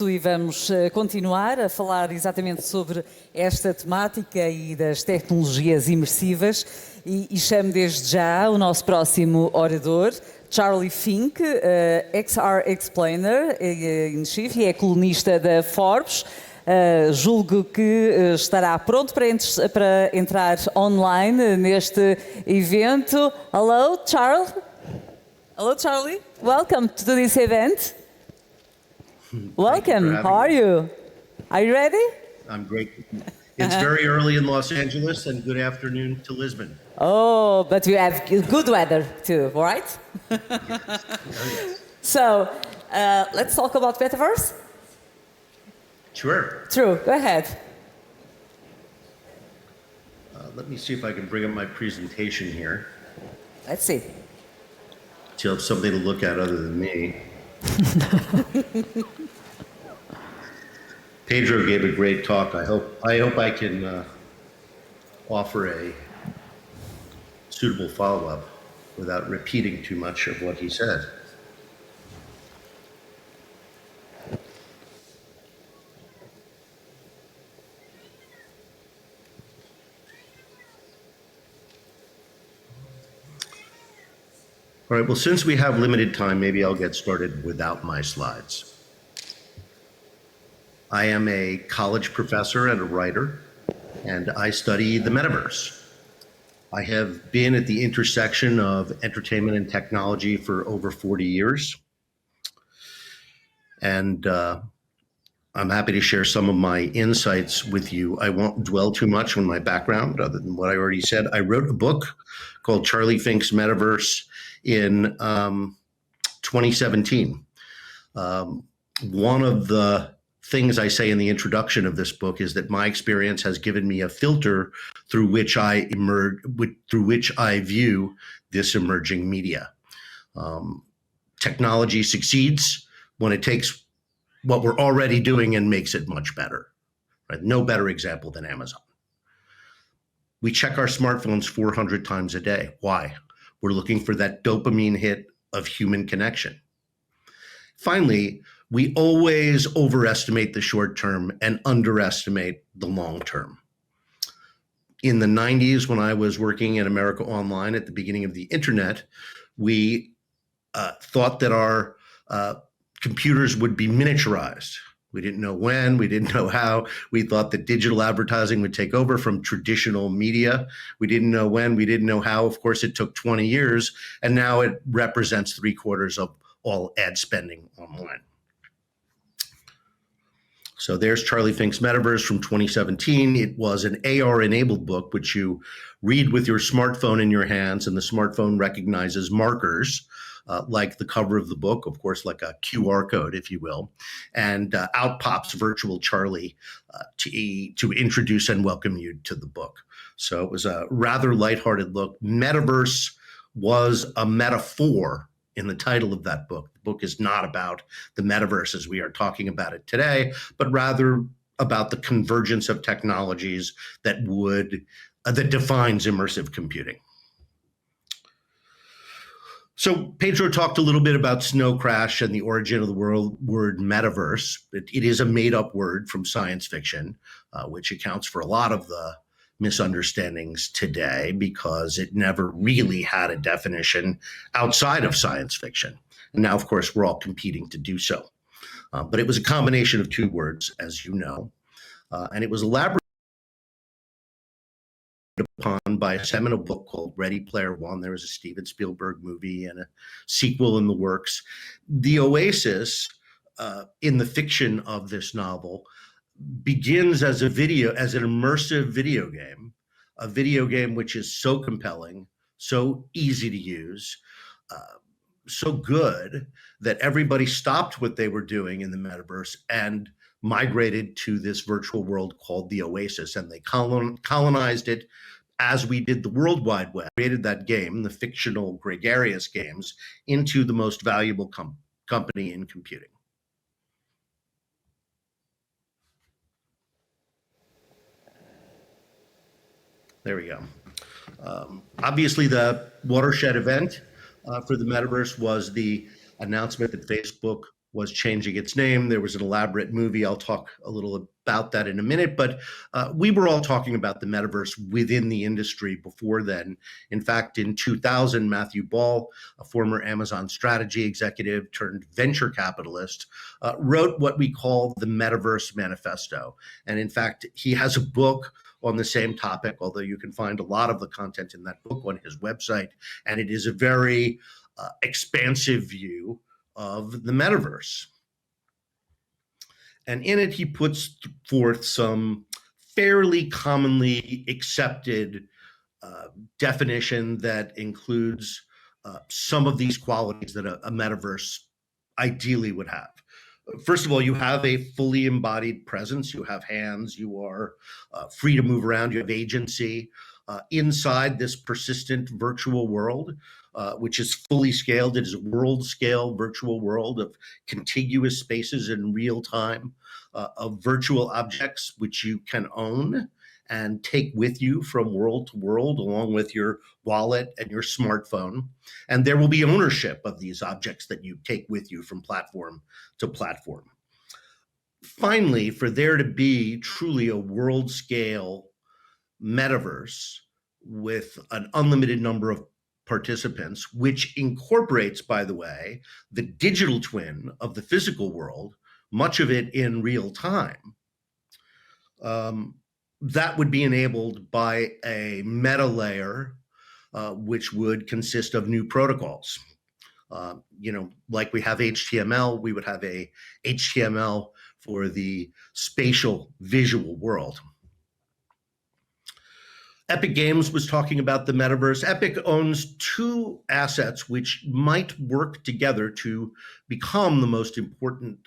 e vamos continuar a falar exatamente sobre esta temática e das tecnologias imersivas e chamo desde já o nosso próximo orador, Charlie Fink, XR Explainer in Chief e é colunista da Forbes. Julgo que estará pronto para entrar online neste evento. Hello, Charles. Hello, Charlie. Welcome to this event. Welcome. How are you? Are you ready? I'm great. It's very early in Los Angeles and good afternoon to Lisbon. Oh, but we have good weather too, right? Yes. So, let's talk about Metaverse. Sure. True. Go ahead. Let me see if I can bring up my presentation here. Let's see. To have something to look at other than me. Pedro gave a great talk. I hope I can offer a suitable follow-up without repeating too much of what he said. All right, well, since we have limited time, maybe I'll get started without my slides. I am a college professor and a writer, and I study the metaverse. I have been at the intersection of entertainment and technology for over 40 years. And I'm happy to share some of my insights with you. I won't dwell too much on my background other than what I already said. I wrote a book called Charlie Fink's Metaverse in 2017. One of the things I say in the introduction of this book is that my experience has given me a filter through which I view this emerging media. Technology succeeds when it takes what we're already doing and makes it much better. Right? No better example than Amazon. We check our smartphones 400 times a day. Why? We're looking for that dopamine hit of human connection. Finally, we always overestimate the short term and underestimate the long term. In the 90s, when I was working in America Online at the beginning of the internet, we thought that our computers would be miniaturized. We didn't know when, we didn't know how. We thought that digital advertising would take over from traditional media. We didn't know when, we didn't know how. Of course, it took 20 years, and now it represents 3/4 of all ad spending online. So there's Charlie Fink's Metaverse from 2017. It was an AR-enabled book, which you read with your smartphone in your hands, and the smartphone recognizes markers, like the cover of the book, of course, like a QR code, if you will, and out pops virtual Charlie to introduce and welcome you to the book. So it was a rather lighthearted look. Metaverse was a metaphor in the title of that book. The book is not about the metaverse as we are talking about it today, but rather about the convergence of technologies that defines immersive computing. So Pedro talked a little bit about Snow Crash and the origin of the word metaverse. It is a made-up word from science fiction, which accounts for a lot of the misunderstandings today because it never really had a definition outside of science fiction. And now, of course, we're all competing to do so. But it was a combination of two words, as you know, and it was elaborated upon by a seminal book called Ready Player One. There was a Steven Spielberg movie and a sequel in the works. The Oasis in the fiction of this novel begins as an immersive video game, a video game which is so compelling, so easy to use, so good that everybody stopped what they were doing in the metaverse and migrated to this virtual world called the Oasis, and they colonized it as we did the World Wide Web, created that game, the fictional gregarious games, into the most valuable company in computing. There we go. Obviously, the watershed event for the metaverse was the announcement that Facebook was changing its name. There was an elaborate movie. I'll talk a little about that in a minute, but we were all talking about the metaverse within the industry before then. In fact, in 2000, Matthew Ball, a former Amazon strategy executive turned venture capitalist, wrote what we call the Metaverse Manifesto. And in fact, he has a book on the same topic, although you can find a lot of the content in that book on his website. And it is a very expansive view of the metaverse. And in it, he puts forth some fairly commonly accepted definition that includes some of these qualities that a metaverse ideally would have. First of all, you have a fully embodied presence. You have hands. You are free to move around. You have agency inside this persistent virtual world, which is fully scaled. It is a world-scale virtual world of contiguous spaces in real time, of virtual objects which you can own and take with you from world to world, along with your wallet and your smartphone. And there will be ownership of these objects that you take with you from platform to platform. Finally, for there to be truly a world-scale metaverse with an unlimited number of participants, which incorporates, by the way, the digital twin of the physical world, much of it in real time, that would be enabled by a meta layer, which would consist of new protocols. Like we have HTML, we would have a HTML for the spatial visual world. Epic Games was talking about the metaverse. Epic owns two assets which might work together to become the most important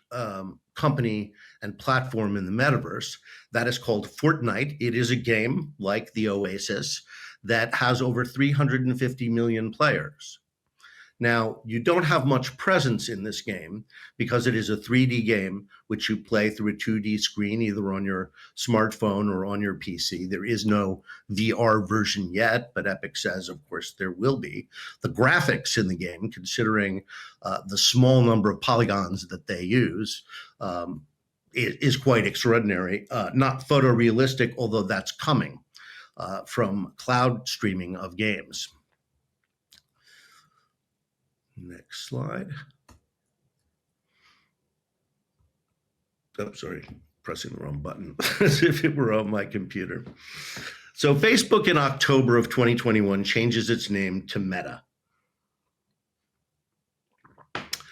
company and platform in the metaverse. That is called Fortnite. It is a game like the Oasis that has over 350 million players. Now, you don't have much presence in this game because it is a 3D game which you play through a 2D screen, either on your smartphone or on your PC. There is no VR version yet, but Epic says, of course, there will be. The graphics in the game, considering the small number of polygons that they use, is quite extraordinary. Not photorealistic, although that's coming from cloud streaming of games. Next slide. Oh, sorry, pressing the wrong button, as if it were on my computer. So Facebook in October of 2021 changes its name to Meta.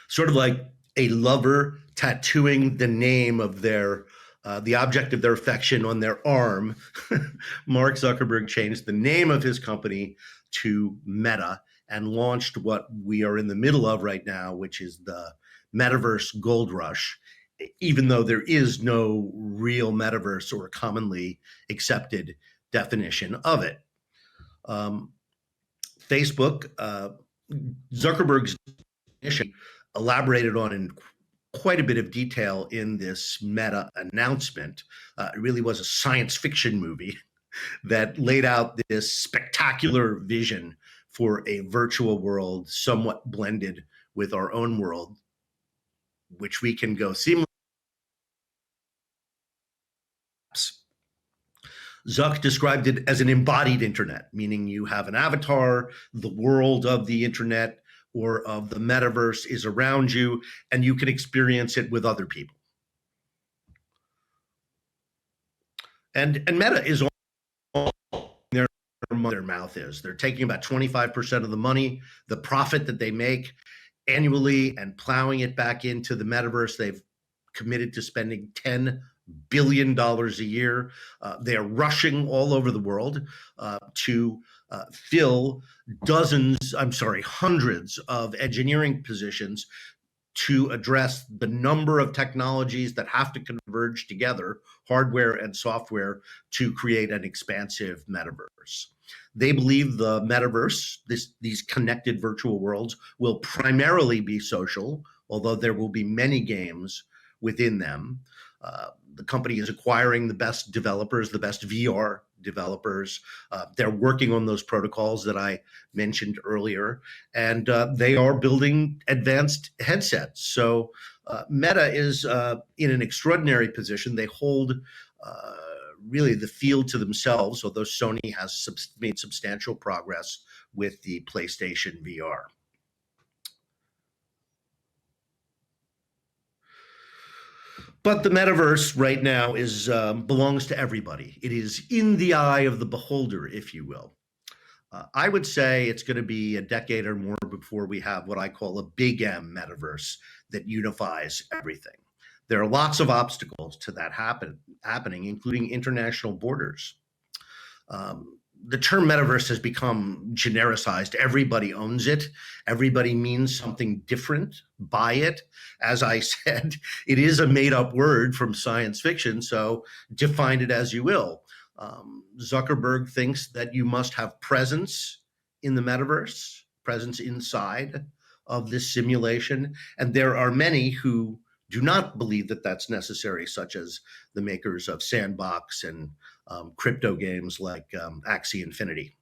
Sort of like a lover tattooing the name of their, the object of their affection on their arm. Mark Zuckerberg changed the name of his company to Meta and launched what we are in the middle of right now, which is the metaverse gold rush, even though there is no real metaverse or commonly accepted definition of it. Facebook, Zuckerberg's definition elaborated on in quite a bit of detail in this Meta announcement. It really was a science fiction movie that laid out this spectacular vision for a virtual world somewhat blended with our own world, which we can go seamlessly. Zuck described it as an embodied internet, meaning you have an avatar, the world of the internet or of the metaverse is around you, and you can experience it with other people. And Meta is all their mouth is. They're taking about 25% of the money, the profit that they make annually, and plowing it back into the metaverse. They've committed to spending $10 billion a year. They are rushing all over the world to fill hundreds of engineering positions to address the number of technologies that have to converge together, hardware and software, to create an expansive metaverse. They believe the metaverse, these connected virtual worlds, will primarily be social, although there will be many games within them. The company is acquiring the best developers, the best VR developers. They're working on those protocols that I mentioned earlier, and they are building advanced headsets. So Meta is in an extraordinary position. They hold really the field to themselves, although Sony has made substantial progress with the PlayStation VR. But the metaverse right now is belongs to everybody. It is in the eye of the beholder, if you will. I would say it's going to be a decade or more before we have what I call a big M metaverse that unifies everything. There are lots of obstacles to that happening, including international borders. The term metaverse has become genericized. Everybody owns it. Everybody means something different by it. As I said, it is a made-up word from science fiction, so define it as you will. Zuckerberg thinks that you must have presence in the metaverse, presence inside of this simulation, and there are many who do not believe that that's necessary, such as the makers of Sandbox and crypto games like Axie Infinity.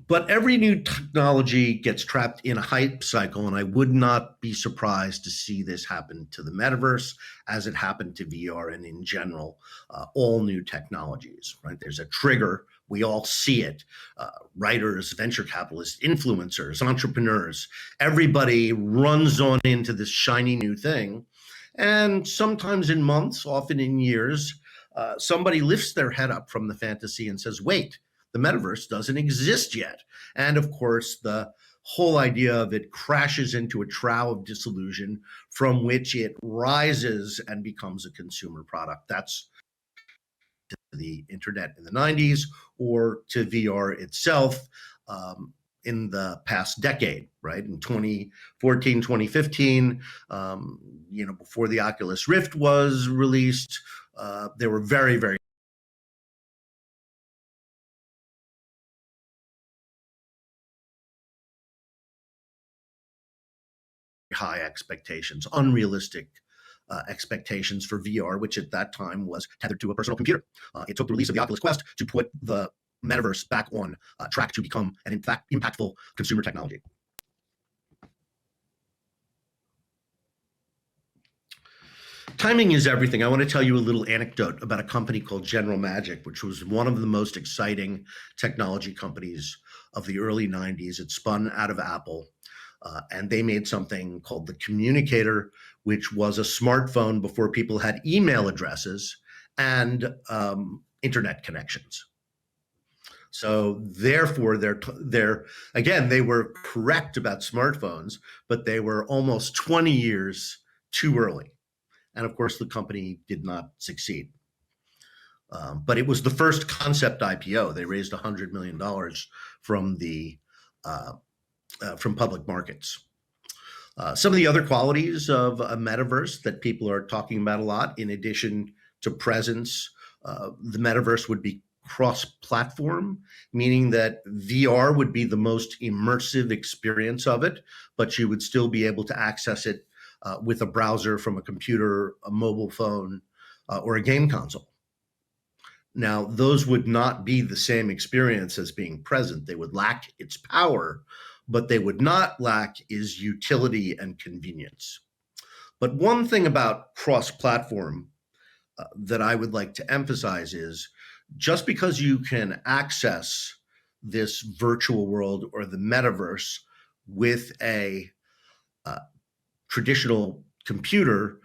But every new technology gets trapped in a hype cycle, and I would not be surprised to see this happen to the metaverse as it happened to VR and in general, all new technologies, right? There's a trigger. We all see it. Writers, venture capitalists, influencers, entrepreneurs, everybody runs on into this shiny new thing. And sometimes in months, often in years, somebody lifts their head up from the fantasy and says, wait, the metaverse doesn't exist yet. And of course, the whole idea of it crashes into a trough of disillusion from which it rises and becomes a consumer product. That's to the internet in the 90s or to VR itself in the past decade, right? In 2014, 2015, before the Oculus Rift was released, there were very, very high expectations, unrealistic expectations for VR, which at that time was tethered to a personal computer. It took the release of the Oculus Quest to put the metaverse back on track to become an impactful consumer technology. Timing is everything. I want to tell you a little anecdote about a company called General Magic, which was one of the most exciting technology companies of the early 90s. It spun out of Apple. And they made something called the Communicator, which was a smartphone before people had email addresses and internet connections. So therefore, they were correct about smartphones, but they were almost 20 years too early. And of course, the company did not succeed. But it was the first concept IPO. They raised $100 million from the from public markets. Some of the other qualities of a metaverse that people are talking about a lot, in addition to presence, the metaverse would be cross-platform, meaning that VR would be the most immersive experience of it, but you would still be able to access it with a browser from a computer, a mobile phone, or a game console. Now, those would not be the same experience as being present. They would lack its power, but they would not lack is utility and convenience. But one thing about cross-platform that I would like to emphasize is just because you can access this virtual world or the metaverse with a traditional computer,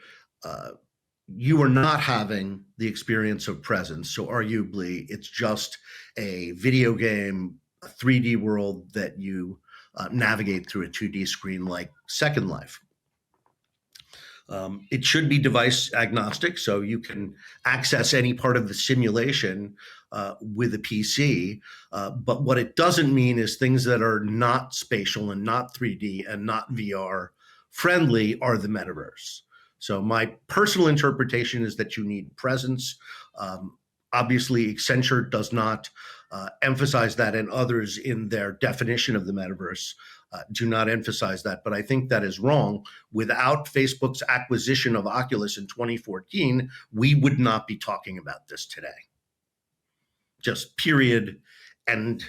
you are not having the experience of presence. So arguably, it's just a video game, a 3D world that you navigate through a 2D screen like Second Life. It should be device agnostic, so you can access any part of the simulation with a PC. But what it doesn't mean is things that are not spatial and not 3D and not VR friendly are the metaverse. So my personal interpretation is that you need presence. Obviously, Accenture does not emphasize that, and others in their definition of the metaverse do not emphasize that. But I think that is wrong. Without Facebook's acquisition of Oculus in 2014, we would not be talking about this today. just period and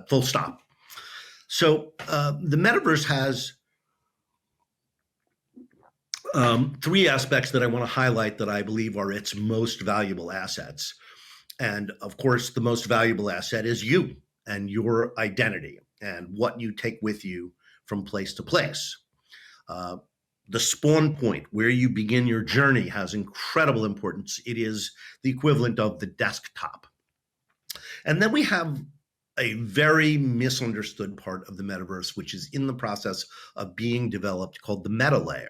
full stop. So the metaverse has three aspects that I want to highlight that I believe are its most valuable assets. And of course, the most valuable asset is you and your identity and what you take with you from place to place. The spawn point, where you begin your journey, has incredible importance. It is the equivalent of the desktop. And then we have a very misunderstood part of the metaverse, which is in the process of being developed, called the meta layer.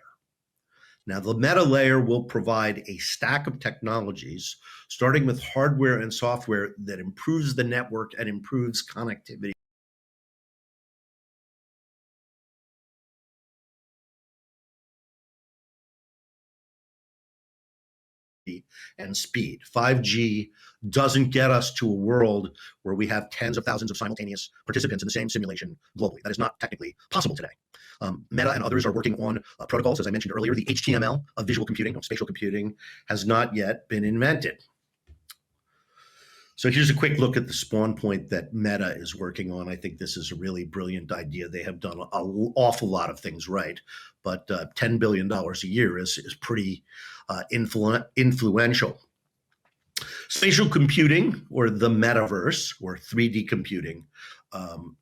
Now, the meta layer will provide a stack of technologies, starting with hardware and software, that improves the network and improves connectivity and speed. 5G doesn't get us to a world where we have tens of thousands of simultaneous participants in the same simulation globally. That is not technically possible today. Meta and others are working on protocols, as I mentioned earlier. The HTML of visual computing, of spatial computing, has not yet been invented. So here's a quick look at the spawn point that Meta is working on. I think this is a really brilliant idea. They have done an awful lot of things right, but $10 billion a year is pretty influential. Spatial computing, or the metaverse, or 3D computing,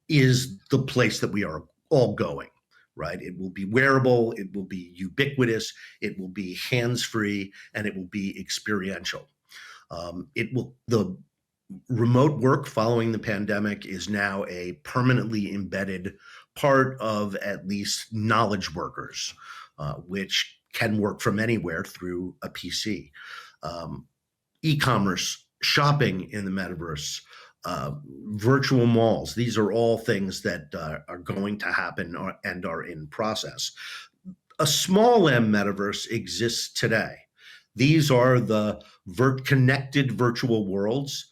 is the place that we are all going, right? It will be wearable, it will be ubiquitous, it will be hands-free, and it will be experiential. The remote work following the pandemic is now a permanently embedded part of at least knowledge workers, which can work from anywhere through a PC. E-commerce, shopping in the metaverse, virtual malls, these are all things that are going to happen and are in process. A small m metaverse exists today. These are the connected virtual worlds.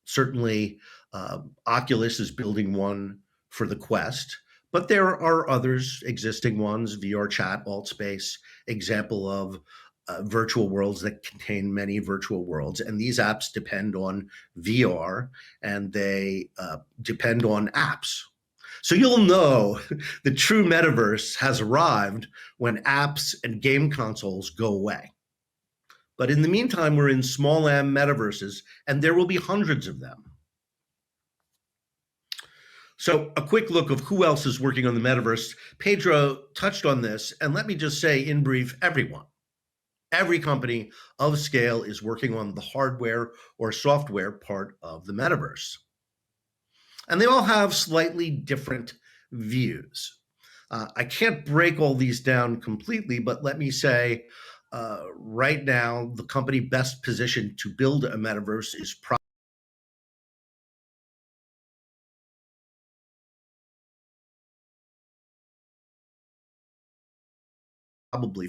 Certainly, Oculus is building one for the Quest, but there are others, existing ones, VR Chat, AltSpace, example of virtual worlds that contain many virtual worlds. And these apps depend on VR, and they depend on apps. So you'll know the true metaverse has arrived when apps and game consoles go away. But in the meantime, we're in small m metaverses, and there will be hundreds of them. So a quick look of who else is working on the metaverse. Pedro touched on this, and let me just say in brief, everyone. Every company of scale is working on the hardware or software part of the metaverse. And they all have slightly different views. I can't break all these down completely, but let me say, right now, the company best positioned to build a metaverse is probably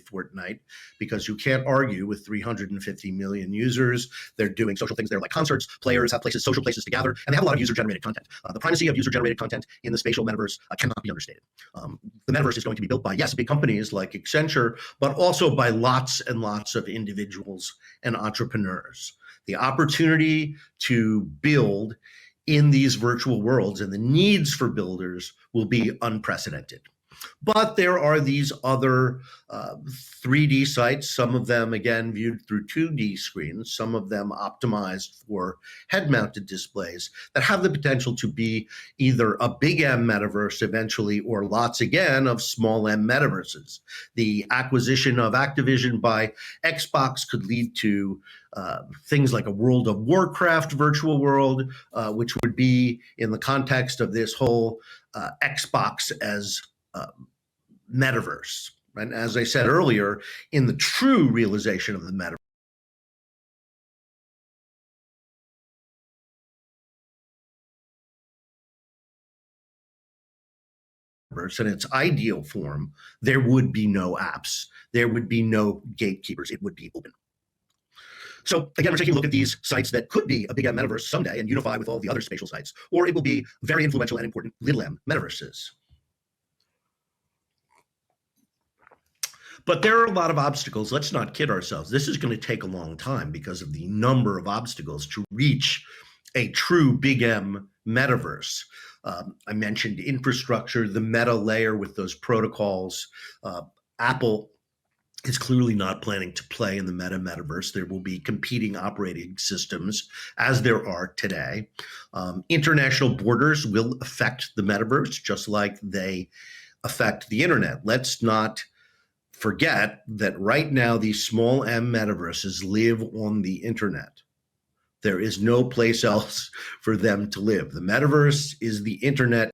Fortnite, because you can't argue with 350 million users. They're doing social things there, like concerts, players have places, social places to gather, and they have a lot of user-generated content. The primacy of user-generated content in the spatial metaverse cannot be understated. The metaverse is going to be built by, yes, big companies like Accenture, but also by lots and lots of individuals and entrepreneurs. The opportunity to build in these virtual worlds and the needs for builders will be unprecedented. But there are these other 3D sites, some of them, again, viewed through 2D screens, some of them optimized for head-mounted displays, that have the potential to be either a big M metaverse eventually, or lots, again, of small m metaverses. The acquisition of Activision by Xbox could lead to things like a World of Warcraft virtual world, which would be in the context of this whole Xbox as metaverse. And as I said earlier, in the true realization of the metaverse in its ideal form, there would be no apps. There would be no gatekeepers. It would be open. So again, we're taking a look at these sites that could be a big M metaverse someday and unify with all the other spatial sites, or it will be very influential and important little m metaverses. But there are a lot of obstacles. Let's not kid ourselves. This is going to take a long time because of the number of obstacles to reach a true big M metaverse. I mentioned infrastructure, the meta layer with those protocols. Apple is clearly not planning to play in the metaverse. There will be competing operating systems as there are today. International borders will affect the metaverse just like they affect the internet. Let's not forget that right now these small M metaverses live on the internet. There is no place else for them to live. The metaverse is the internet.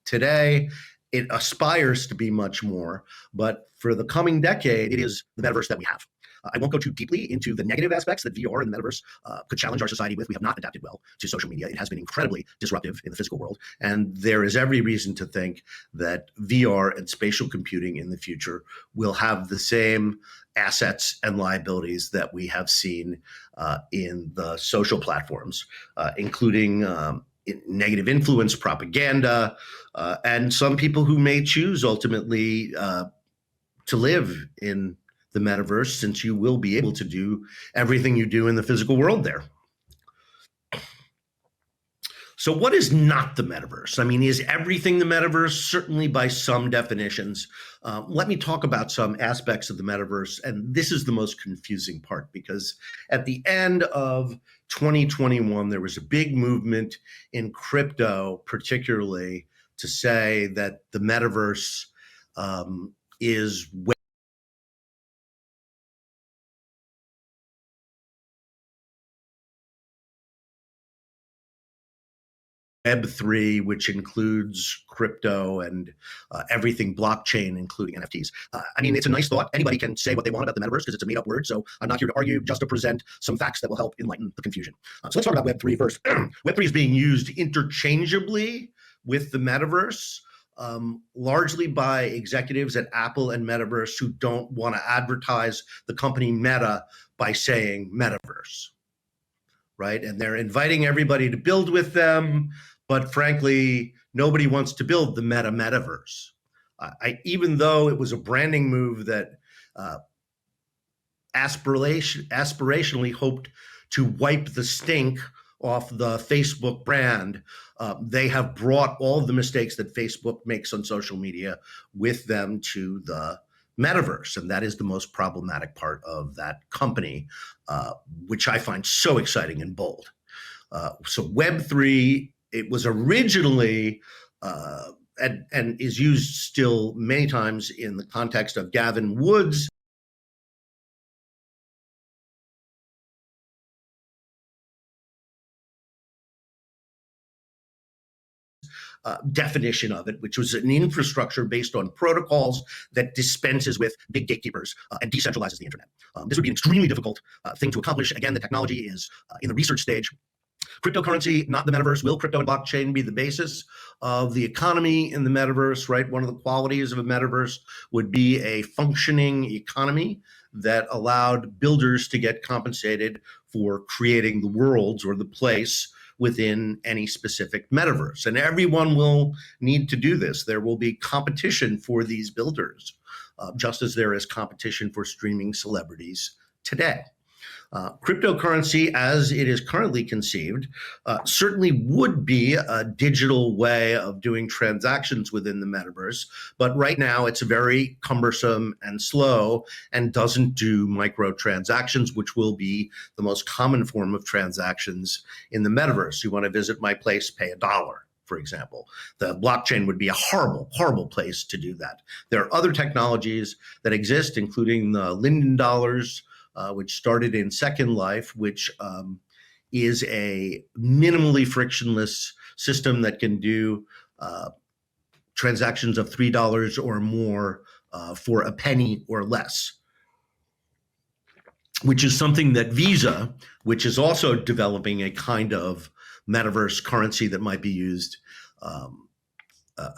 Today, it aspires to be much more, but for the coming decade, it is the metaverse that we have. I won't go too deeply into the negative aspects that VR and the metaverse could challenge our society with. We have not adapted well to social media. It has been incredibly disruptive in the physical world. And there is every reason to think that VR and spatial computing in the future will have the same assets and liabilities that we have seen in the social platforms, including negative influence, propaganda, and some people who may choose ultimately to live in the metaverse, since you will be able to do everything you do in the physical world there. So what is not the metaverse? I mean, is everything the metaverse? Certainly by some definitions. Let me talk about some aspects of the metaverse. And this is the most confusing part, because at the end of 2021, there was a big movement in crypto, particularly, to say that the metaverse is Web3, which includes crypto and everything blockchain, including NFTs. I mean, it's a nice thought. Anybody can say what they want about the metaverse because it's a made-up word. So I'm not here to argue, just to present some facts that will help enlighten the confusion. So let's talk about Web3 first. Web3 is being used interchangeably with the metaverse, largely by executives at Apple and Metaverse who don't want to advertise the company Meta by saying metaverse, right? And they're inviting everybody to build with them. But frankly, nobody wants to build the metaverse. Even though it was a branding move that aspirationally hoped to wipe the stink off the Facebook brand, they have brought all of the mistakes that Facebook makes on social media with them to the metaverse. And that is the most problematic part of that company, which I find so exciting and bold. So Web3, it was originally, and is used still many times in the context of Gavin Wood's definition of it, which was an infrastructure based on protocols that dispenses with big gatekeepers and decentralizes the internet. This would be an extremely difficult thing to accomplish. Again, the technology is in the research stage. Cryptocurrency, not the metaverse. Will crypto and blockchain be the basis of the economy in the metaverse, right? One of the qualities of a metaverse would be a functioning economy that allowed builders to get compensated for creating the worlds or the place within any specific metaverse. And everyone will need to do this. There will be competition for these builders, just as there is competition for streaming celebrities today. Cryptocurrency, as it is currently conceived, certainly would be a digital way of doing transactions within the metaverse. But right now, it's very cumbersome and slow and doesn't do microtransactions, which will be the most common form of transactions in the metaverse. You want to visit my place, pay $1. For example, the blockchain would be a horrible, horrible place to do that. There are other technologies that exist, including the Linden dollars, which started in Second Life, which is a minimally frictionless system that can do transactions of $3 or more for a penny or less, which is something that Visa, which is also developing a kind of metaverse currency that might be used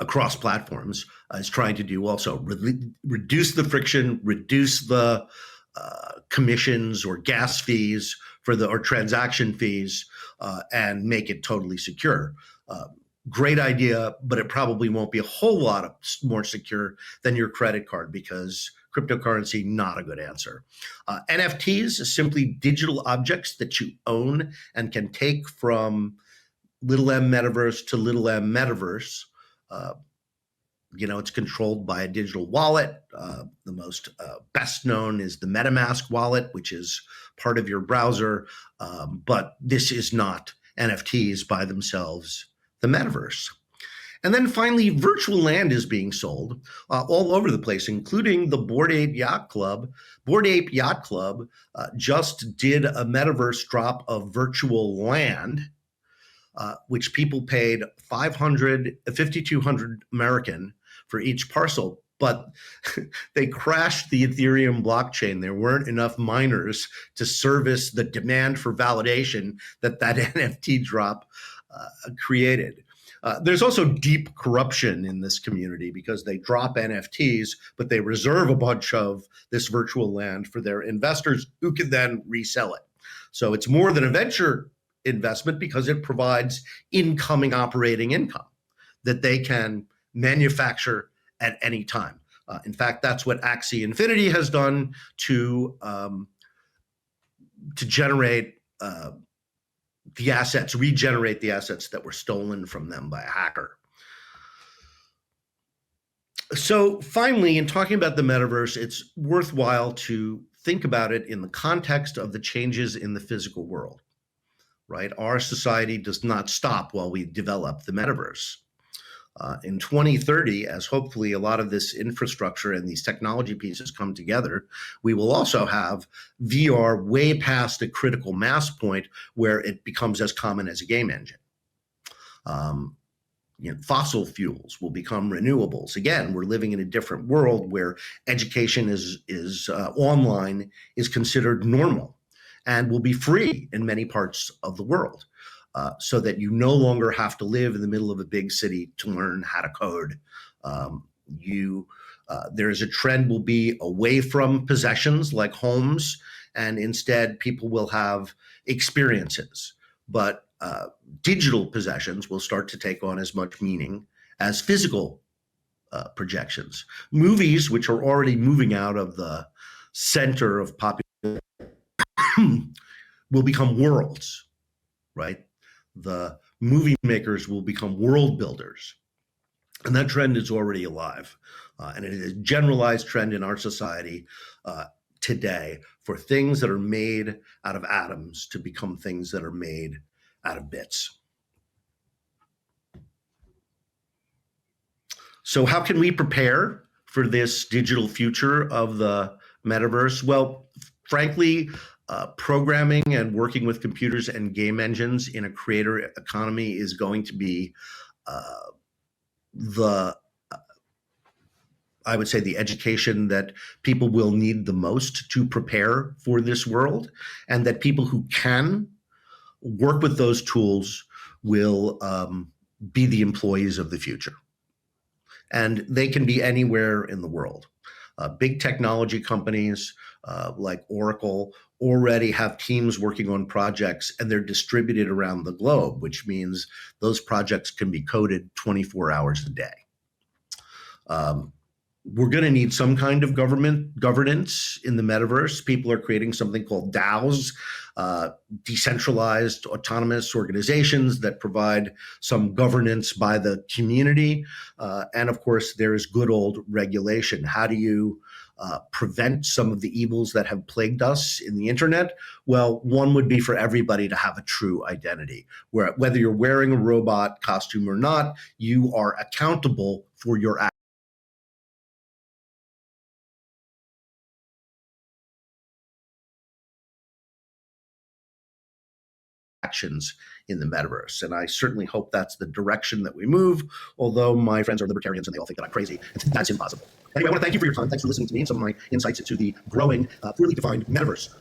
across platforms, is trying to do also. Reduce the friction, reduce the commissions or gas fees or transaction fees and make it totally secure. Great idea, but it probably won't be a whole lot more secure than your credit card, because cryptocurrency, not a good answer. NFTs is simply digital objects that you own and can take from little m metaverse to little m metaverse. It's controlled by a digital wallet. The most best known is the MetaMask wallet, which is part of your browser. But this is not NFTs by themselves, the metaverse. And then finally, virtual land is being sold all over the place, including the Bored Ape Yacht Club. Bored Ape Yacht Club just did a metaverse drop of virtual land, which people paid $5,200 American for each parcel. But they crashed the Ethereum blockchain. There weren't enough miners to service the demand for validation that NFT drop created. There's also deep corruption in this community, because they drop NFTs, but they reserve a bunch of this virtual land for their investors, who can then resell it. So it's more than a venture investment, because it provides incoming operating income that they can manufacture at any time. In fact, that's what Axie Infinity has done to generate the assets, regenerate the assets that were stolen from them by a hacker. So finally, in talking about the metaverse, it's worthwhile to think about it in the context of the changes in the physical world, right? Our society does not stop while we develop the metaverse. In 2030, as hopefully a lot of this infrastructure and these technology pieces come together, we will also have VR way past a critical mass point where it becomes as common as a game engine. Fossil fuels will become renewables. Again, we're living in a different world where education is online, is considered normal, and will be free in many parts of the world. So that you no longer have to live in the middle of a big city to learn how to code. There is a trend will be away from possessions like homes, and instead people will have experiences. But digital possessions will start to take on as much meaning as physical projections. Movies, which are already moving out of the center of popular, will become worlds, right? The movie makers will become world builders. And that trend is already alive. And it is a generalized trend in our society today for things that are made out of atoms to become things that are made out of bits. So how can we prepare for this digital future of the metaverse? Well, frankly, programming and working with computers and game engines in a creator economy is going to be I would say, the education that people will need the most to prepare for this world, and that people who can work with those tools will be the employees of the future. And they can be anywhere in the world. Big technology companies like Oracle already have teams working on projects, and they're distributed around the globe, which means those projects can be coded 24 hours a day. We're going to need some kind of governance in the metaverse. People are creating something called DAOs, decentralized autonomous organizations that provide some governance by the community. And of course, there is good old regulation. How do you prevent some of the evils that have plagued us in the internet? Well, one would be for everybody to have a true identity, where whether you're wearing a robot costume or not, you are accountable for your actions in the metaverse. And I certainly hope that's the direction that we move, although my friends are libertarians and they all think that I'm crazy. That's impossible. Anyway, I want to thank you for your time. Thanks for listening to me and some of my insights into the growing, poorly defined metaverse.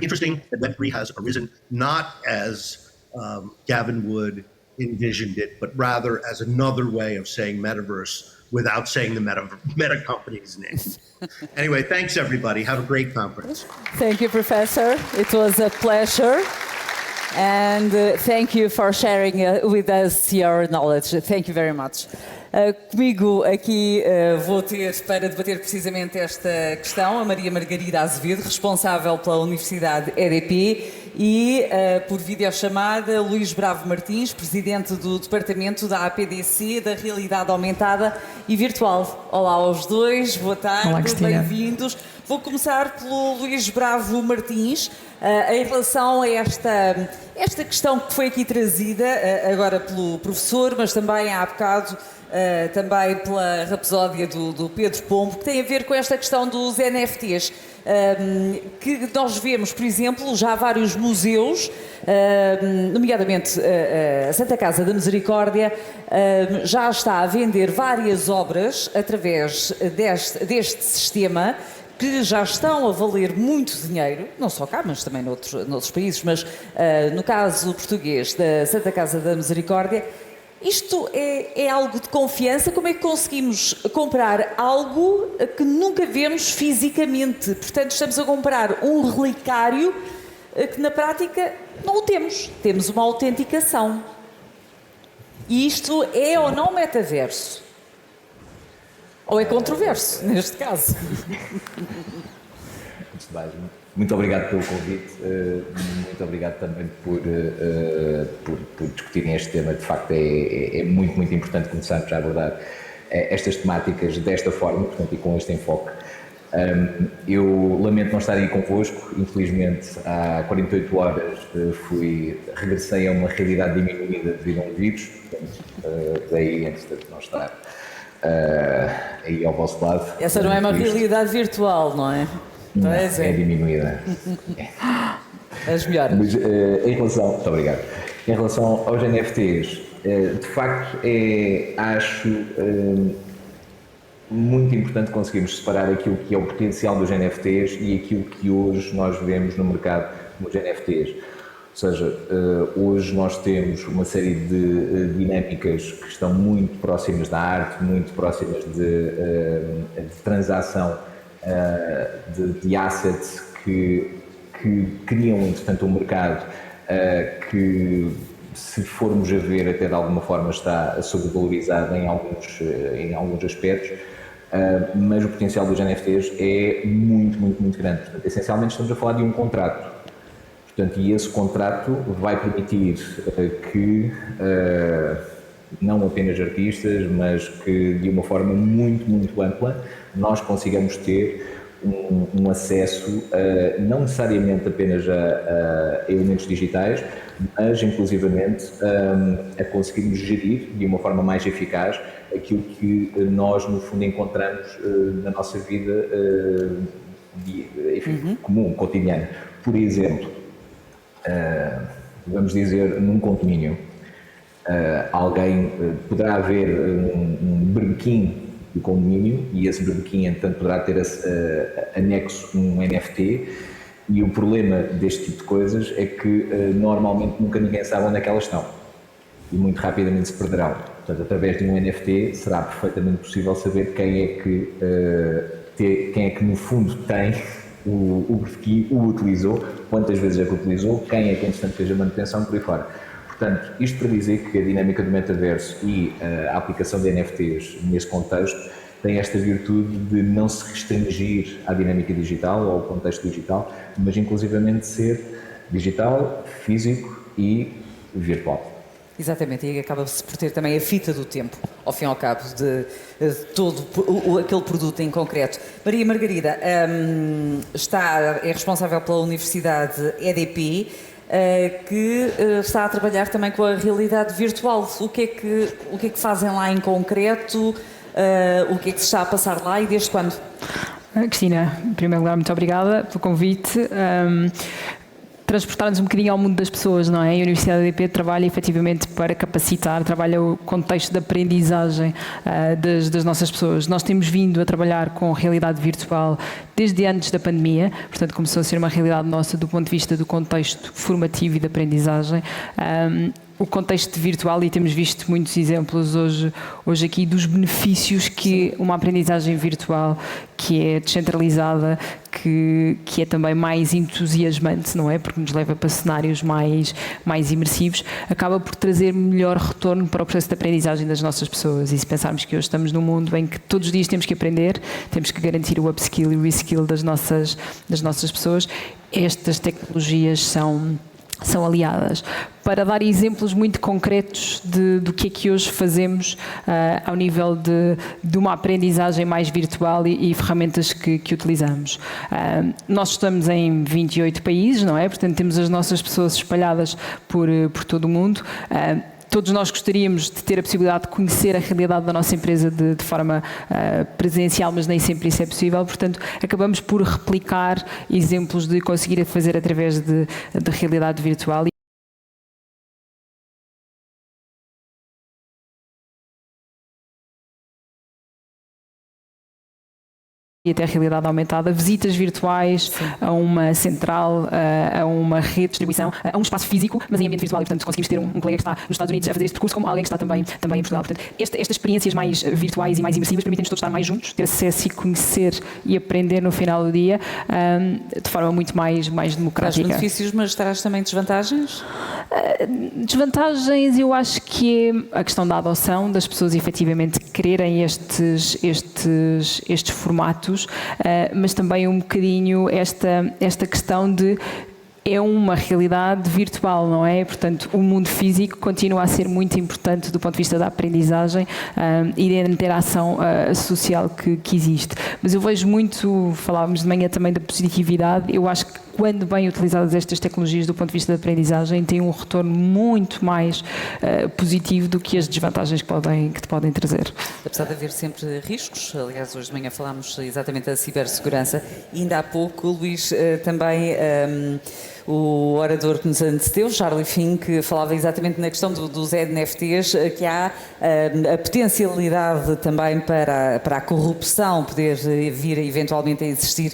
Interesting that Web3 has arisen not as Gavin Wood envisioned it, but rather as another way of saying metaverse without saying the meta company's name. Anyway, thanks everybody. Have a great conference. Thank you, Professor. It was a pleasure. And thank you for sharing with us your knowledge. Thank you very much. Comigo aqui vou ter para debater precisamente esta questão a Maria Margarida Azevedo, responsável pela Universidade EDP, e por videochamada Luís Bravo Martins, presidente do Departamento da APDC da Realidade Aumentada e Virtual. Olá aos dois, boa tarde, bem-vindos. Vou começar pelo Luís Bravo Martins, em relação a esta questão que foi aqui trazida agora pelo professor, mas também há bocado também pela rapsódia do Pedro Pombo, que tem a ver com esta questão dos NFTs, que nós vemos, por exemplo, já vários museus, nomeadamente a Santa Casa da Misericórdia, já está a vender várias obras através deste sistema, que já estão a valer muito dinheiro, não só cá, mas também noutros países, mas no caso português da Santa Casa da Misericórdia. Isto é algo de confiança? Como é que conseguimos comprar algo que nunca vemos fisicamente? Portanto, estamos a comprar um relicário que na prática não o temos. Temos uma autenticação. E isto é ou não metaverso? Ou é controverso, neste caso? Antes de mais, muito obrigado pelo convite, muito obrigado também por discutirem este tema. De facto, é muito, muito importante começarmos a abordar estas temáticas desta forma, portanto, e com este enfoque. Eu lamento não estar aí convosco, infelizmente há 48 horas regressei a uma realidade diminuída devido a um vírus, portanto, daí, entretanto, não estar aí ao vosso lado. Essa não é uma realidade virtual, não é? Não, é diminuída. As melhores. Mas, muito obrigado. Em relação aos NFTs, de facto, acho muito importante conseguirmos separar aquilo que é o potencial dos NFTs e aquilo que hoje nós vemos no mercado dos NFTs. Ou seja, hoje nós temos uma série de dinâmicas que estão muito próximas da arte, muito próximas de transação de assets que criam, entretanto, um mercado que, se formos a ver, até de alguma forma está sobrevalorizado em alguns aspectos, mas o potencial dos NFTs é muito, muito, muito grande. Portanto, essencialmente estamos a falar de um contrato. Portanto, e esse contrato vai permitir que não apenas artistas, mas que de uma forma muito, muito ampla nós consigamos ter um acesso não necessariamente apenas a elementos digitais, mas inclusivamente a conseguirmos gerir de uma forma mais eficaz aquilo que nós no fundo encontramos na nossa vida comum, cotidiana. Por exemplo, vamos dizer, num condomínio, alguém poderá haver um berbequim do condomínio e esse berbequim, entretanto, poderá ter anexo um NFT, e o problema deste tipo de coisas é que normalmente nunca ninguém sabe onde é que elas estão e muito rapidamente se perderão. Portanto, através de um NFT será perfeitamente possível saber quem é que no fundo tem o berbequim, o utilizou, quantas vezes é que o utilizou, quem é que entretanto fez a manutenção, por aí fora. Portanto, isto para dizer que a dinâmica do metaverso e a aplicação de NFTs nesse contexto tem esta virtude de não se restringir à dinâmica digital ou ao contexto digital, mas inclusivamente ser digital, físico e virtual. Exatamente, e acaba-se por ter também a fita do tempo, ao fim e ao cabo, de todo aquele produto em concreto. Maria Margarida é responsável pela Universidade EDP, que está a trabalhar também com a realidade virtual. O que é que fazem lá em concreto? O que é que se está a passar lá e desde quando? Cristina, em primeiro lugar, muito obrigada pelo convite. Transportar-nos um bocadinho ao mundo das pessoas, não é? A Universidade EDP trabalha efetivamente para capacitar, trabalha o contexto de aprendizagem das nossas pessoas. Nós temos vindo a trabalhar com realidade virtual desde antes da pandemia, portanto começou a ser uma realidade nossa do ponto de vista do contexto formativo e de aprendizagem. O contexto virtual, e temos visto muitos exemplos hoje aqui dos benefícios que uma aprendizagem virtual, que é descentralizada, que é também mais entusiasmante, não é? Porque nos leva para cenários mais imersivos, acaba por trazer melhor retorno para o processo de aprendizagem das nossas pessoas. E se pensarmos que hoje estamos num mundo em que todos os dias temos que aprender, temos que garantir o upskill e o reskill das nossas pessoas, estas tecnologias são aliadas. Para dar exemplos muito concretos do que é que hoje fazemos ao nível de uma aprendizagem mais virtual e ferramentas que utilizamos. Nós estamos em 28 países, não é? Portanto, temos as nossas pessoas espalhadas por todo o mundo. Todos nós gostaríamos de ter a possibilidade de conhecer a realidade da nossa empresa de forma presencial, mas nem sempre isso é possível. Portanto, acabamos por replicar exemplos de conseguir fazer através de realidade virtual. E até a realidade aumentada, visitas virtuais a uma central, a uma rede de distribuição, a um espaço físico, mas em ambiente virtual. E, portanto, conseguimos ter um colega que está nos Estados Unidos a fazer este percurso, como alguém que está também em Portugal. Portanto, estas experiências mais virtuais e mais imersivas permitem-nos todos estar mais juntos, ter acesso e conhecer e aprender no final do dia de forma muito mais democrática. Traz benefícios, mas traz também desvantagens? Desvantagens, eu acho que é a questão da adoção, das pessoas efetivamente quererem estes formatos, mas também um bocadinho esta questão de é uma realidade virtual, não é? Portanto, o mundo físico continua a ser muito importante do ponto de vista da aprendizagem e da interação social que existe. Mas eu vejo muito, falávamos de manhã também da positividade, eu acho que quando bem utilizadas estas tecnologias do ponto de vista da aprendizagem, têm um retorno muito mais positivo do que as desvantagens que te podem trazer. Apesar de haver sempre riscos, aliás, hoje de manhã falámos exatamente da cibersegurança, e ainda há pouco, Luís, também o orador que nos antecedeu, Charlie Fink, falava exatamente na questão dos NFTs, que há a potencialidade também para a corrupção poder vir eventualmente a existir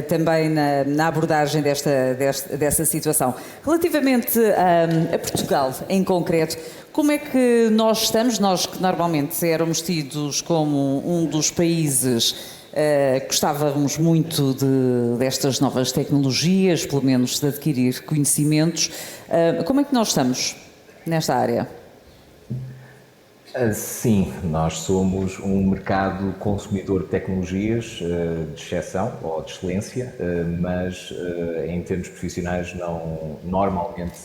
também na abordagem dessa situação. Relativamente a Portugal, em concreto, como é que nós estamos, nós que normalmente éramos tidos como um dos países gostávamos muito destas novas tecnologias, pelo menos de adquirir conhecimentos, como é que nós estamos nesta área? Sim, nós somos um mercado consumidor de tecnologias de exceção ou de excelência, mas em termos profissionais normalmente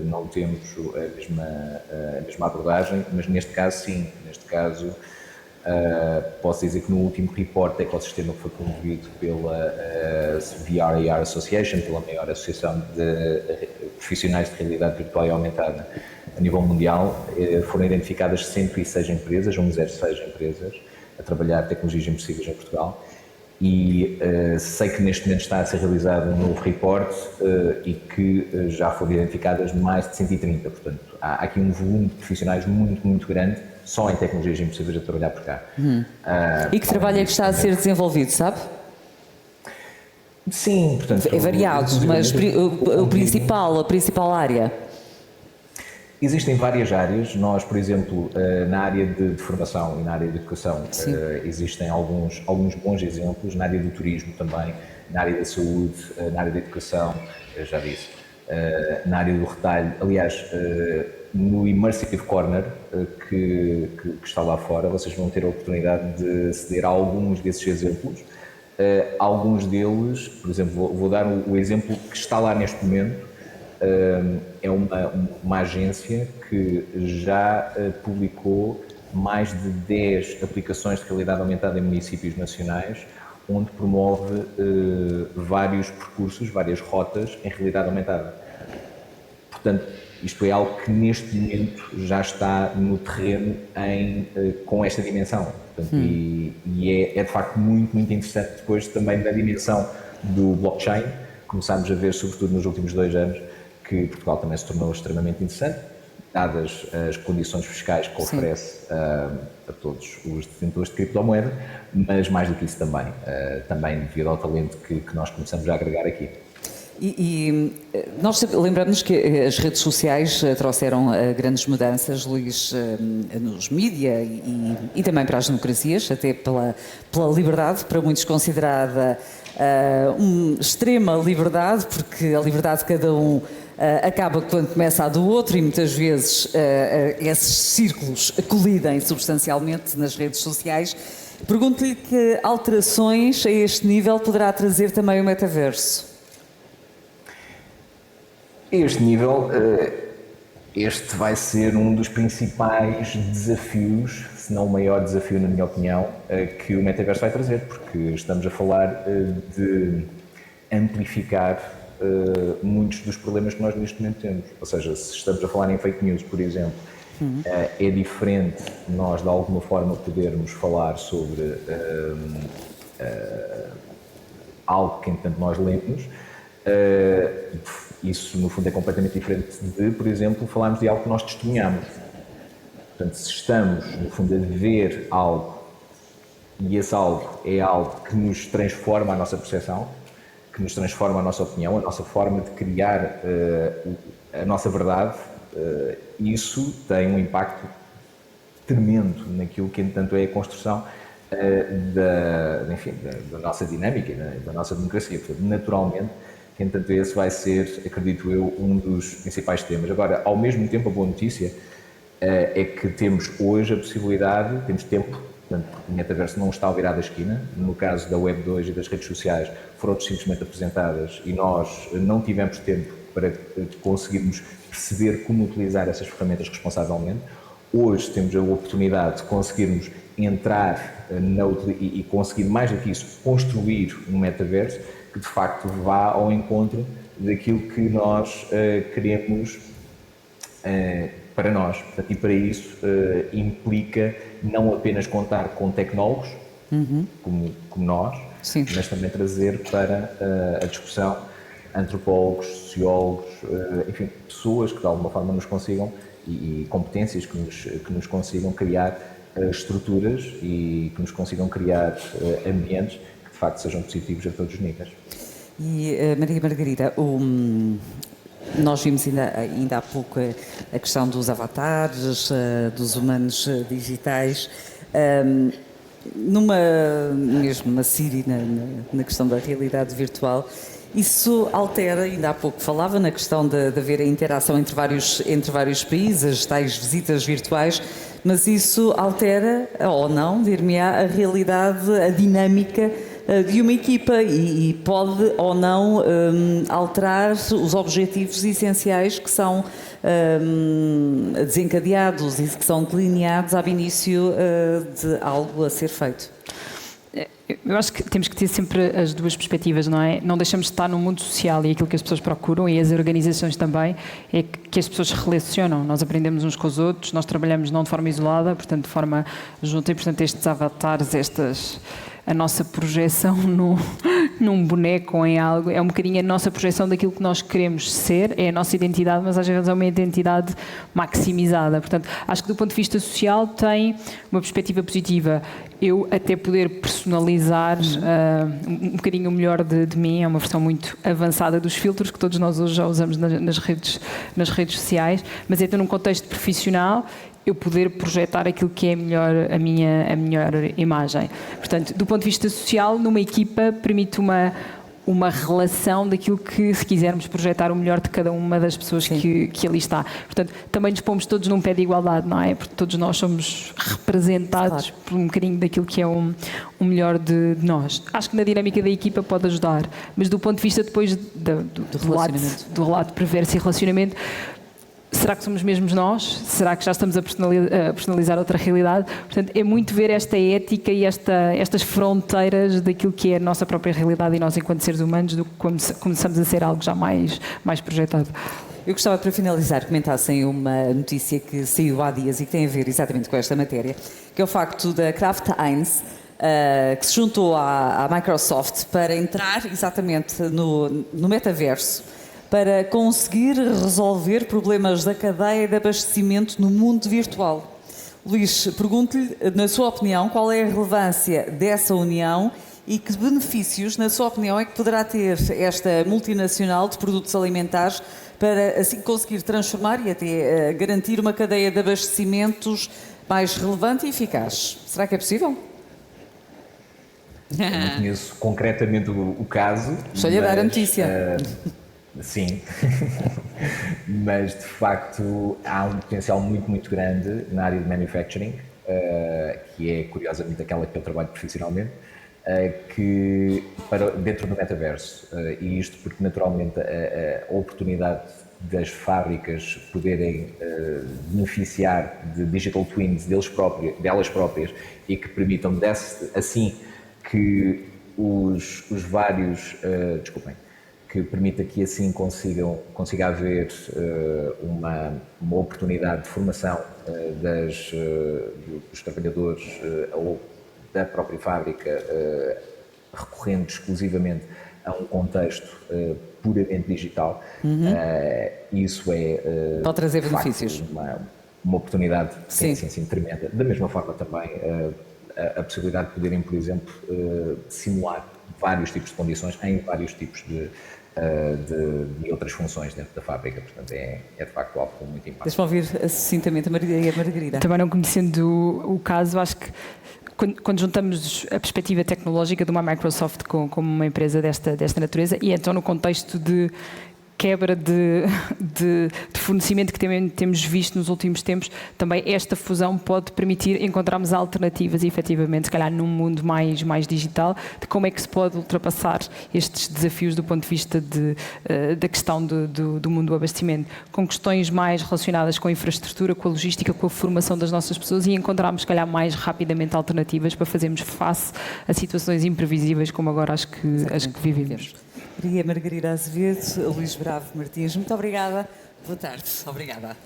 não temos a mesma abordagem, mas neste caso sim, posso dizer que no último report de ecossistema que foi promovido pela VR Association, pela maior associação de profissionais de realidade virtual e aumentada a nível mundial, foram identificadas 106 empresas, 106 empresas, a trabalhar tecnologias imersivas em Portugal. E sei que neste momento está a ser realizado um novo report e que já foram identificadas mais de 130. Portanto, há aqui um volume de profissionais muito, muito grande só em tecnologias imersivas a trabalhar por cá. E que trabalho é que está a ser desenvolvido, sabe? Sim, portanto... É variado, mas a principal área? Existem várias áreas. Nós, por exemplo, na área de formação e na área de educação, existem alguns bons exemplos, na área do turismo também, na área da saúde, na área da educação, já disse, na área do retalho. Aliás, no Immersive Corner, que está lá fora, vocês vão ter a oportunidade de aceder a alguns desses exemplos. Alguns deles, por exemplo, vou dar o exemplo que está lá neste momento. É uma agência que já publicou mais de 10 aplicações de realidade aumentada em municípios nacionais, onde promove vários percursos, várias rotas em realidade aumentada. Portanto, isto é algo que neste momento já está no terreno com esta dimensão. Portanto, e é de facto muito, muito interessante depois também da dimensão do blockchain. Começámos a ver, sobretudo nos últimos 2 anos, que Portugal também se tornou extremamente interessante, dadas as condições fiscais que oferece a todos os detentores de criptomoeda, mas mais do que isso também devido ao talento que nós começamos a agregar aqui. Nós lembramos que as redes sociais trouxeram grandes mudanças, Luís, nos mídia e também para as democracias, até pela liberdade, para muitos considerada extrema liberdade, porque a liberdade de cada um acaba quando começa a do outro e muitas vezes esses círculos colidem substancialmente nas redes sociais. Pergunto-lhe que alterações a este nível poderá trazer também o metaverso? Este nível, este vai ser um dos principais desafios, se não o maior desafio, na minha opinião, que o metaverso vai trazer, porque estamos a falar de amplificar muitos dos problemas que nós neste momento temos. Ou seja, se estamos a falar em fake news, por exemplo, é diferente nós, de alguma forma, podermos falar sobre algo que, entanto, nós lemos. Isso, no fundo, é completamente diferente de, por exemplo, falarmos de algo que nós testemunhamos. Portanto, se estamos, no fundo, a ver algo e esse algo é algo que nos transforma a nossa percepção, que nos transforma a nossa opinião, a nossa forma de criar a nossa verdade, isso tem um impacto tremendo naquilo que, entanto, é a construção da nossa dinâmica, da nossa democracia. Portanto, naturalmente, que, entanto, esse vai ser, acredito eu, um dos principais temas. Agora, ao mesmo tempo, a boa notícia é que temos hoje a possibilidade, temos tempo, portanto, o metaverso não está ao virar da esquina. No caso da Web 2 e das redes sociais, foram simplesmente apresentadas e nós não tivemos tempo para conseguirmos perceber como utilizar essas ferramentas responsavelmente. Hoje temos a oportunidade de conseguirmos entrar e conseguir, mais do que isso, construir um metaverso que de facto vá ao encontro daquilo que nós queremos para nós. Portanto, e para isso implica não apenas contar com tecnólogos, como nós, sim, mas também trazer para a discussão antropólogos, sociólogos, enfim, pessoas que de alguma forma nos consigam, e competências que nos consigam criar estruturas e que nos consigam criar ambientes que de facto sejam positivos a todos os níveis. E Maria Margarida, nós vimos ainda há pouco a questão dos avatares, dos humanos digitais, mesmo na Siri, na questão da realidade virtual. Isso altera, ainda há pouco falava na questão de haver a interação entre vários países, as tais visitas virtuais, mas isso altera, ou não, dir-me-á, a realidade, a dinâmica de uma equipa e pode ou não alterar os objetivos essenciais que são desencadeados e que são delineados ao início de algo a ser feito. Eu acho que temos que ter sempre as duas perspectivas, não é? Não deixamos de estar no mundo social e aquilo que as pessoas procuram, e as organizações também, é que as pessoas se relacionam. Nós aprendemos uns com os outros, nós trabalhamos não de forma isolada, portanto de forma junta, e portanto estes avatares, a nossa projeção num boneco ou em algo, é um bocadinho a nossa projeção daquilo que nós queremos ser, é a nossa identidade, mas às vezes é uma identidade maximizada. Portanto, acho que do ponto de vista social tem uma perspectiva positiva. Eu até poder personalizar um bocadinho o melhor de mim, é uma versão muito avançada dos filtros que todos nós hoje já usamos nas redes sociais, mas é num contexto profissional eu poder projetar aquilo que é a melhor imagem. Portanto, do ponto de vista social, numa equipa permite uma relação daquilo que, se quisermos projetar o melhor de cada uma das pessoas que ali está. Portanto, também nos pomos todos num pé de igualdade, não é? Porque todos nós somos representados por um bocadinho daquilo que é o melhor de nós. Acho que na dinâmica da equipa pode ajudar, mas do ponto de vista depois do lado perverso e relacionamento, será que somos mesmos nós? Será que já estamos a personalizar outra realidade? Portanto, é muito ver esta ética e estas fronteiras daquilo que é a nossa própria realidade e nós, enquanto seres humanos, do que começamos a ser algo já mais projetado. Eu gostava, para finalizar, comentassem uma notícia que saiu há dias e que tem a ver exatamente com esta matéria, que é o facto da Kraft Heinz, que se juntou à Microsoft para entrar exatamente no metaverso, para conseguir resolver problemas da cadeia de abastecimento no mundo virtual. Luís, pergunto-lhe, na sua opinião, qual é a relevância dessa união e que benefícios, na sua opinião, é que poderá ter esta multinacional de produtos alimentares para assim conseguir transformar e até garantir uma cadeia de abastecimentos mais relevante e eficaz? Será que é possível? Eu não conheço concretamente o caso. Estou-lhe a dar a notícia. Sim, mas de facto há um potencial muito, muito grande na área de manufacturing, que é curiosamente aquela que eu trabalho profissionalmente, que dentro do metaverso, e isto porque naturalmente a oportunidade das fábricas poderem beneficiar de digital twins delas próprias e que permitam assim que os vários, que permita que assim consiga haver uma oportunidade de formação dos trabalhadores ou da própria fábrica, recorrendo exclusivamente a um contexto puramente digital. Isso pode trazer benefícios. Uma oportunidade sim, tremenda. Da mesma forma também a possibilidade de poderem, por exemplo, simular vários tipos de condições em vários tipos de outras funções dentro da fábrica. Portanto, é de facto algo com muito impacto. Deixa-me ouvir sucintamente a Margarida. Também não conhecendo o caso, acho que quando juntamos a perspectiva tecnológica de uma Microsoft como uma empresa desta natureza, e então no contexto de quebra de fornecimento que também temos visto nos últimos tempos, também esta fusão pode permitir encontrarmos alternativas, efetivamente, se calhar num mundo mais digital, de como é que se pode ultrapassar estes desafios do ponto de vista da questão do mundo do abastecimento, com questões mais relacionadas com a infraestrutura, com a logística, com a formação das nossas pessoas, e encontrarmos, se calhar, mais rapidamente alternativas para fazermos face a situações imprevisíveis como agora as que vivemos. Margarida Azevedo, Luís Bravo Martins, muito obrigada. Boa tarde. Obrigada.